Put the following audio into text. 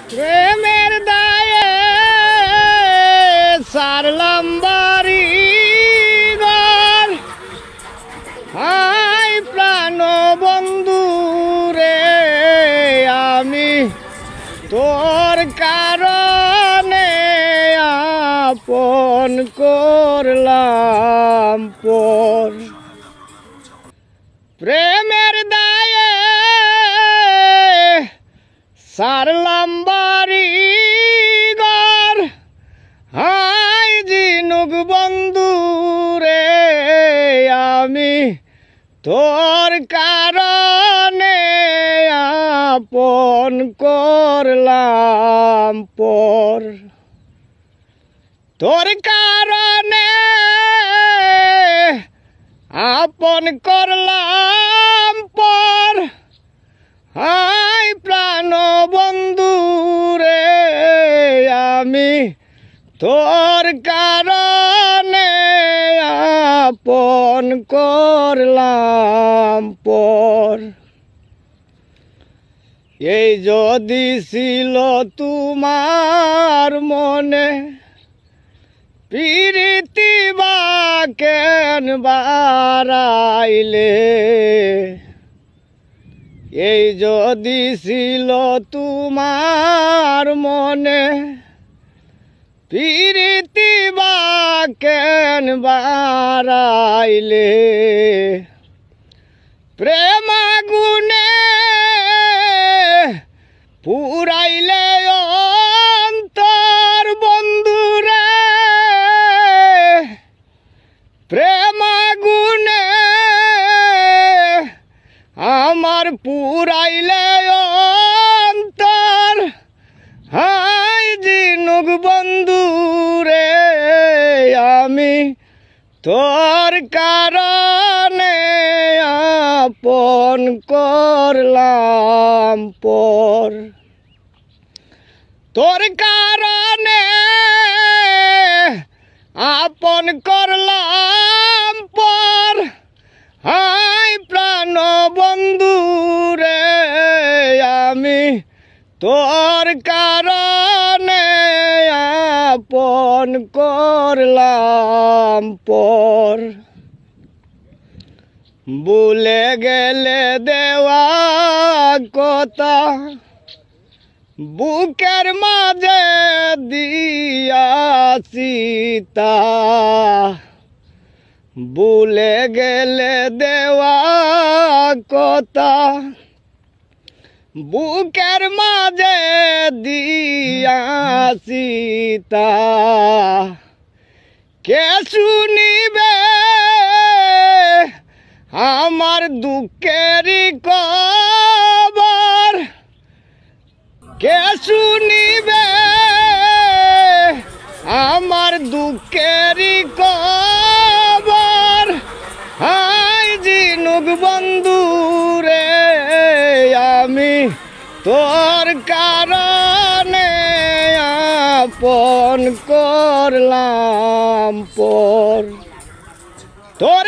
প্রেমের দায়ে সারলাম বাড়ি ঘর, হাই প্রাণ বন্ধু রে আমি তোর কারণে আপন করলাম পর। প্রেমের দায়ে সারলাম বাড়ি ঘর, হাই জিনুক বন্ধু রে আমি তোর কারণে আপন করলাম পর। তোর কারণে আপন করলাম পর, হাই প্রাণ বন্ধু রে আমি তোর কারণে আপন করলাম পর। এই যদি ছিল তোমার মনে প্রীতি বা কেন বাড়াইলে, এই যদি ছিল তোমার মনে প্রীতি বা কেন বাড়াইলে, প্রেম আগুনে পুরাইলে অন্তর বন্ধুরে, প্রেম আগুনে আমার পুরাইলে অন্তর, হাই জিনুক বন্ধু রে আমি তোর কারণে আপন করলাম পর। তোর কারণে আপন করলাম পর, হাই প্রাণ বন্ধু রে আমি তোর কারণে আপন করলাম পর। ভুলে গেলে দেওয়া কথা বুকের মাঝে দিয়াছি তা, ভুলে গেলে দেওয়া কথা বুকের মাঝে দিয়াছি তা, কে শুনিবে আমার দুঃখেরই খবর, কে শুনিবে আমার দুঃখেরই খবর, হাই জিনুক বন্ধু রে আমি তোর কারণে আপন করলাম পর। তোর